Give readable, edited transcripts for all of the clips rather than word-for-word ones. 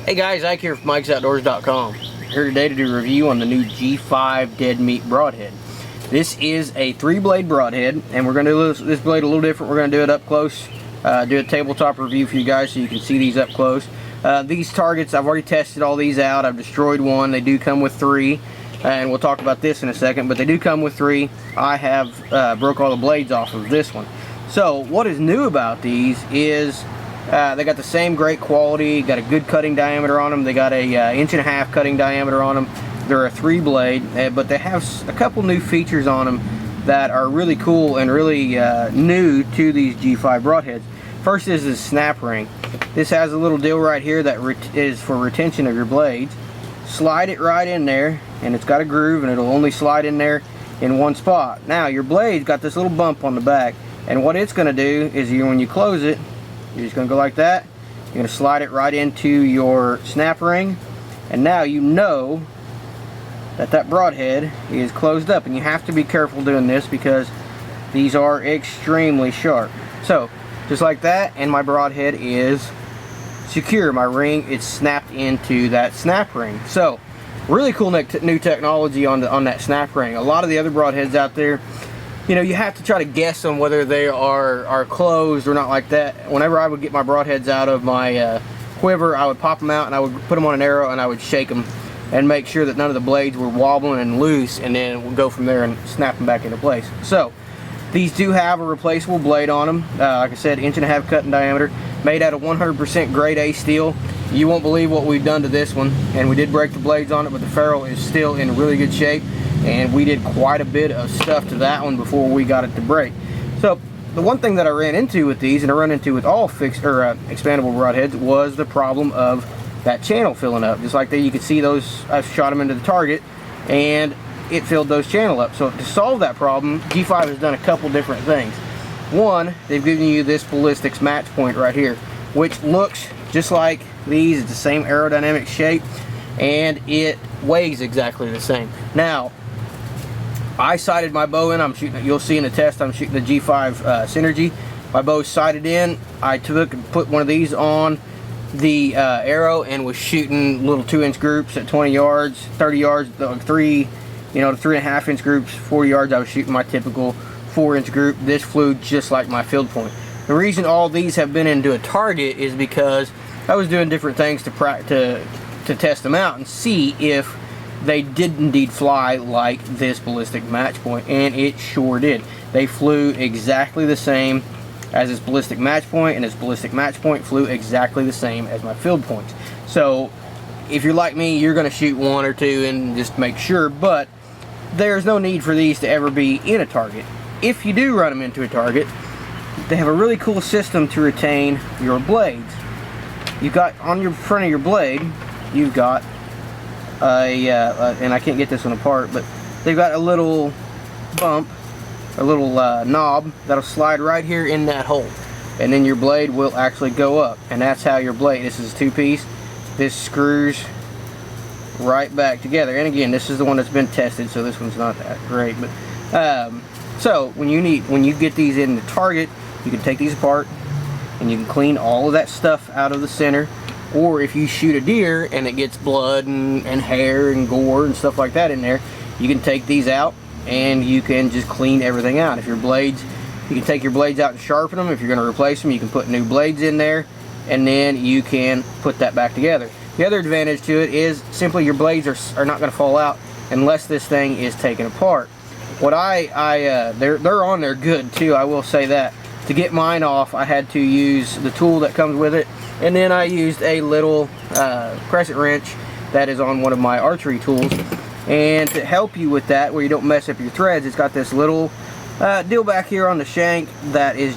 Hey guys, Ike here from Mike'sOutdoors.com. Here today to do a review on the new G5 Deadmeat Broadhead. This is a 3-blade broadhead, and we're going to do this blade a little different. We're going to do it up close, do a tabletop review for you guys so you can see these up close. These targets, I've already tested all these out. I've destroyed one. They do come with 3, and we'll talk about this in a second, but they do come with 3. I have broke all the blades off of this one. So what is new about these is they got the same great quality, got a good cutting diameter on them. They got a 1.5 inch cutting diameter on them. They're a 3-blade, but they have a couple new features on them that are really cool and really new to these G5 broadheads. First is this snap ring. This has a little deal right here that is for retention of your blades. Slide it right in there, and it's got a groove, and it'll only slide in there in one spot. Now your blade's got this little bump on the back, and what it's going to do is when you close it, you're just going to go like that. You're going to slide it right into your snap ring, and now you know that that broadhead is closed up. And you have to be careful doing this because these are extremely sharp. So just like that, and my broadhead is secure. My ring, it's snapped into that snap ring. So really cool new technology on that snap ring. A lot of the other broadheads out there, you know, you have to try to guess on whether they are closed or not like that. Whenever I would get my broadheads out of my quiver, I would pop them out and I would put them on an arrow and I would shake them and make sure that none of the blades were wobbling and loose, and then we'll go from there and snap them back into place. So these do have a replaceable blade on them. Like I said, 1.5 inch cut in diameter, made out of 100% grade A steel. You won't believe what we've done to this one, and we did break the blades on it, but the ferrule is still in really good shape. And we did quite a bit of stuff to that one before we got it to break. So the one thing that I ran into with these, and I run into with all expandable broadheads, was the problem of that channel filling up. Just like that, you can see those, I've shot them into the target and it filled those channel up. So to solve that problem, G5 has done a couple different things. One, they've given you this ballistics match point right here, which looks just like these. It's the same aerodynamic shape, and it weighs exactly the same. Now, I sighted my bow in. I'm shooting. You'll see in the test, I'm shooting the G5 Synergy. My bow's sighted in. I took and put one of these on the arrow and was shooting little 2-inch groups at 20 yards, 30 yards, the 3.5 inch groups, 40 yards. I was shooting my typical 4-inch group. This flew just like my field point. The reason all these have been into a target is because I was doing different things to test them out and see if they did indeed fly like this ballistic match point, and it sure did. They flew exactly the same as this ballistic match point, and this ballistic match point flew exactly the same as my field points. So if you're like me, you're going to shoot 1 or 2 and just make sure, but there's no need for these to ever be in a target. If you do run them into a target, they have a really cool system to retain your blades. You've got on your front of your blade, you've got and I can't get this one apart, but they've got a little bump, a little knob that'll slide right here in that hole, and then your blade will actually go up, and that's how your blade, this is a 2-piece, this screws right back together. And again, this is the one that's been tested, so this one's not that great, but so when you get these in the target, you can take these apart and you can clean all of that stuff out of the center. Or if you shoot a deer and it gets blood and hair and gore and stuff like that in there, you can take these out and you can just clean everything out. If your blades, you can take your blades out and sharpen them. If you're going to replace them, you can put new blades in there, and then you can put that back together. The other advantage to it is simply your blades are not going to fall out unless this thing is taken apart. What they're on there good too, I will say that. To get mine off, I had to use the tool that comes with it, and then I used a little crescent wrench that is on one of my archery tools. And to help you with that, where you don't mess up your threads, it's got this little deal back here on the shank that is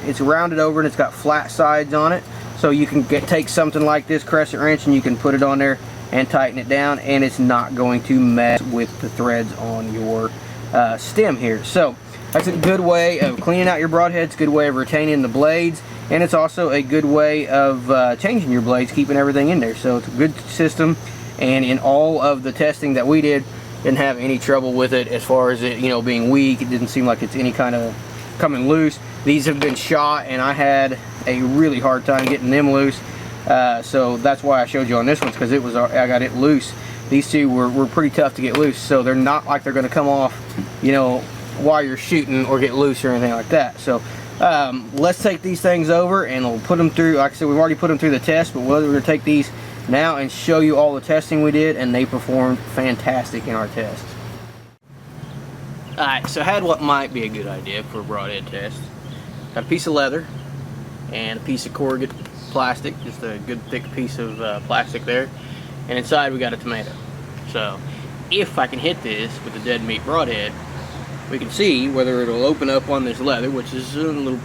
it's rounded over and it's got flat sides on it. So you can take something like this crescent wrench and you can put it on there and tighten it down, and it's not going to mess with the threads on your stem here. So that's a good way of cleaning out your broadheads, good way of retaining the blades, and it's also a good way of changing your blades, keeping everything in there. So it's a good system, and in all of the testing that we did, didn't have any trouble with it as far as it, being weak. It didn't seem like it's any kind of coming loose. These have been shot, and I had a really hard time getting them loose. So that's why I showed you on this one, because it was, I got it loose. These two were pretty tough to get loose, so they're not like they're going to come off, you know, while you're shooting or get loose or anything like that. So let's take these things over and we'll put them through. Like I said, we've already put them through the test, but we're going to take these now and show you all the testing we did, and they performed fantastic in our test. Alright, so I had what might be a good idea for a broadhead test. Got a piece of leather and a piece of corrugate plastic, just a good thick piece of plastic there, and inside we got a tomato. So if I can hit this with the Deadmeat Broadhead, we can see whether it'll open up on this leather, which is a little,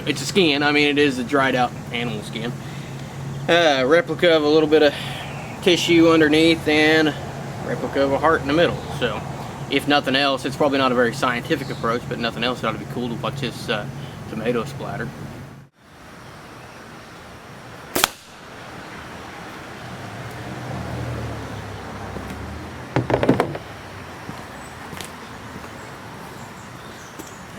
it's a skin, I mean it is a dried out animal skin. Replica of a little bit of tissue underneath and replica of a heart in the middle. So if nothing else, it's probably not a very scientific approach, but nothing else, it ought to be cool to watch this tomato splatter.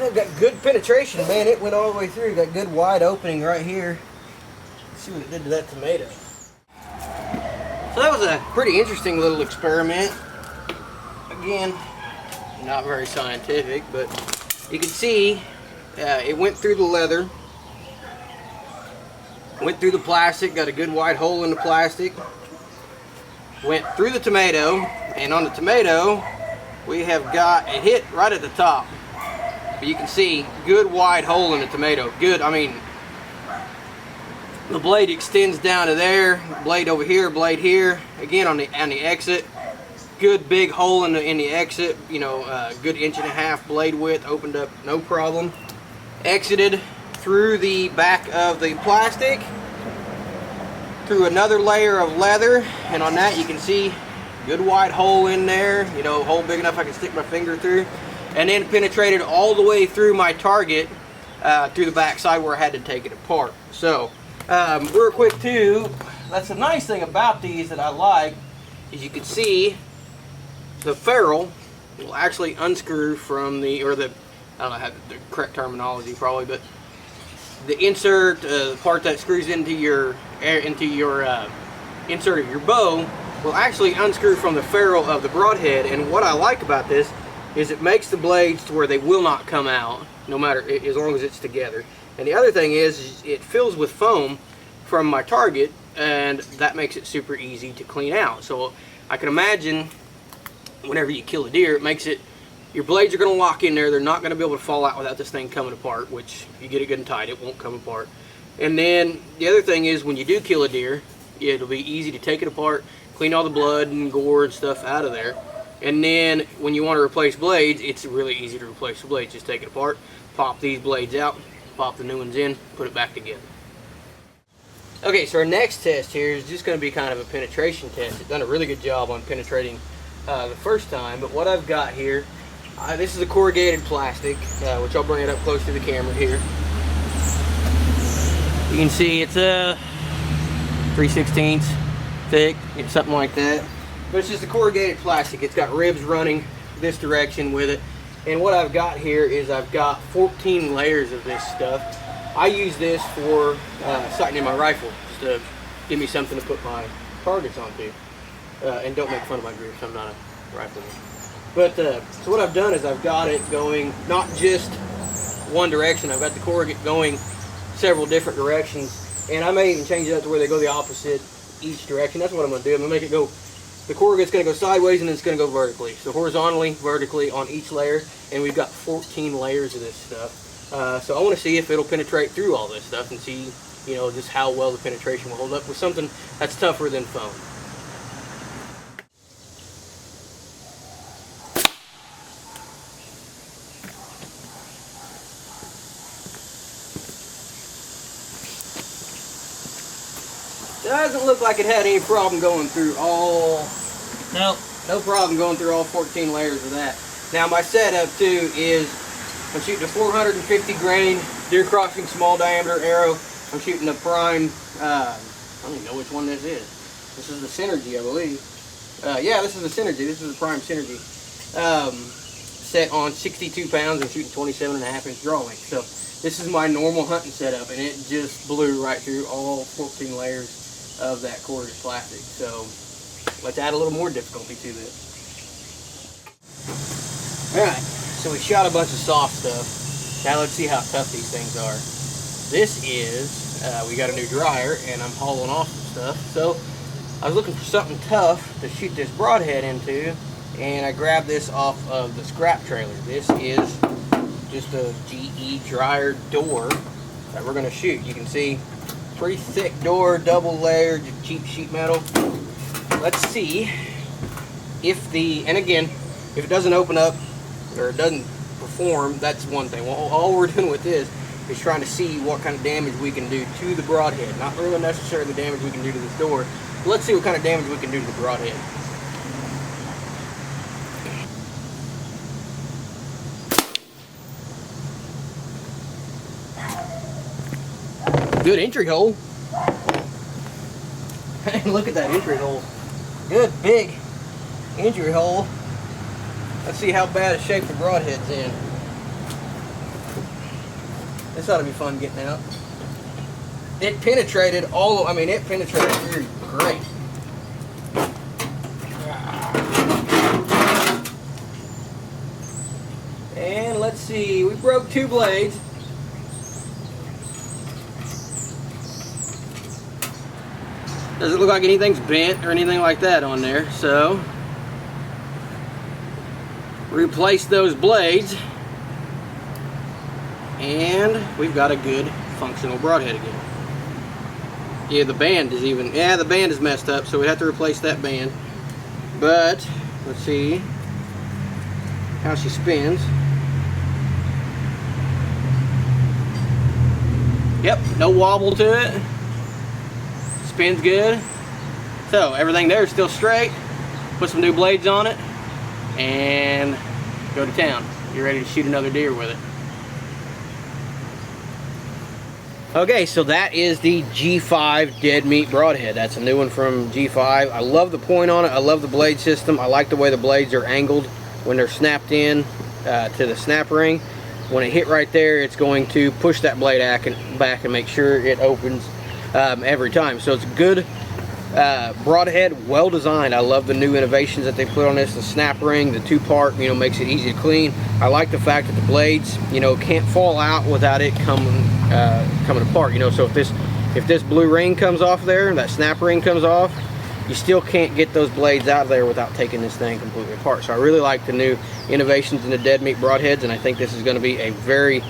I've got good penetration, man. It went all the way through. Got good wide opening right here. Let's see what it did to that tomato. So that was a pretty interesting little experiment. Again, not very scientific, but you can see it went through the leather, went through the plastic, got a good wide hole in the plastic, went through the tomato, and on the tomato we have got it hit right at the top. But you can see good wide hole in the tomato. Good, I mean, the blade extends down to there, blade over here, blade here. Again on the exit, good big hole in the exit. You know, good 1.5 blade width, opened up no problem. Exited through the back of the plastic, through another layer of leather, and on that you can see good wide hole in there. You know, hole big enough I can stick my finger through. And then penetrated all the way through my target, through the back side where I had to take it apart. So, real quick too, that's the nice thing about these that I like, is you can see the ferrule will actually unscrew from the, or the, I don't know how the correct terminology probably, but the insert, the part that screws into your insert of your bow will actually unscrew from the ferrule of the broadhead. And what I like about this is it makes the blades to where they will not come out, no matter, as long as it's together. And the other thing is it fills with foam from my target, and that makes it super easy to clean out. So I can imagine whenever you kill a deer, it makes it, your blades are going to lock in there. They're not going to be able to fall out without this thing coming apart, which if you get it good and tight, it won't come apart. And then the other thing is when you do kill a deer, it'll be easy to take it apart, clean all the blood and gore and stuff out of there. And then when you want to replace blades, it's really easy to replace the blades. Just take it apart, pop these blades out, pop the new ones in, put it back together. Okay, so our next test here is just going to be kind of a penetration test. It's done a really good job on penetrating the first time, but what I've got here, this is a corrugated plastic, which I'll bring it up close to the camera here. You can see it's a 3/16 thick, something like that. But it's just a corrugated plastic. It's got ribs running this direction with it. And what I've got here is I've got 14 layers of this stuff. I use this for sighting in my rifle, just to give me something to put my targets onto. And don't make fun of my grips, I'm not a rifleman. But, so what I've done is I've got it going not just one direction, I've got the corrugate going several different directions. And I may even change it up to where they go the opposite each direction. That's what I'm going to do. I'm going to make it go, the corrugate's going to go sideways and then it's going to go vertically. So horizontally, vertically on each layer. And we've got 14 layers of this stuff. So I want to see if it'll penetrate through all this stuff and see, you know, just how well the penetration will hold up with something that's tougher than foam. Doesn't look like it had any problem going through all, no problem going through all 14 layers of that. Now my setup too is, I'm shooting a 450 grain deer crossing small diameter arrow. I'm shooting a prime, I don't even know which one this is. This is the Synergy, I believe. Yeah, this is the Synergy. This is the prime Synergy. Set on 62 pounds and shooting 27.5-inch draw length. So this is my normal hunting setup, and it just blew right through all 14 layers of that cordless plastic. So let's add a little more difficulty to this. Alright, so we shot a bunch of soft stuff. Now let's see how tough these things are. This is, we got a new dryer and I'm hauling off some stuff. So I was looking for something tough to shoot this broadhead into, and I grabbed this off of the scrap trailer. This is just a GE dryer door that we're going to shoot. You can see pretty thick door, double layered, cheap sheet metal. Let's see if and again, if it doesn't open up or it doesn't perform, that's one thing. Well, all we're doing with this is trying to see what kind of damage we can do to the broadhead. Not really necessarily the damage we can do to this door, but let's see what kind of damage we can do to the broadhead. Good entry hole. Look at that entry hole. Good big entry hole. Let's see how bad a shape the broadhead's in. This ought to be fun getting out. It penetrated it penetrated through great. And let's see, we broke 2 blades. Doesn't look like anything's bent or anything like that on there, so replace those blades and we've got a good functional broadhead again. Yeah, the band is messed up, so we have to replace that band. But let's see how she spins. Yep, no wobble to it. Spins good. So everything there is still straight. Put some new blades on it and go to town. You're ready to shoot another deer with it. Okay, so that is the G5 Deadmeat Broadhead. That's a new one from G5. I love the point on it. I love the blade system. I like the way the blades are angled when they're snapped in to the snap ring. When it hit right there, it's going to push that blade back and make sure it opens every time. So it's a good broadhead, well designed. I love the new innovations that they put on this. The snap ring, the 2-part, makes it easy to clean. I like the fact that the blades, can't fall out without it coming apart. So if this blue ring comes off there, that snap ring comes off, you still can't get those blades out of there without taking this thing completely apart. So I really like the new innovations in the Deadmeat broadheads, and I think this is going to be a very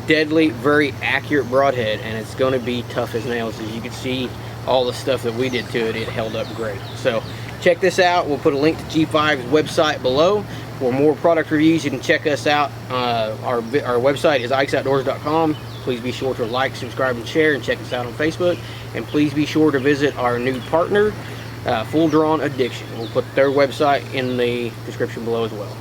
deadly, very accurate broadhead, and it's going to be tough as nails. As you can see, all the stuff that we did to it, it held up great. So check this out. We'll put a link to G5's website below. For more product reviews, you can check us out. Our website is ikesoutdoors.com. Please be sure to like, subscribe, and share, and check us out on Facebook. And please be sure to visit our new partner, Full Drawn Addiction. We'll put their website in the description below as well.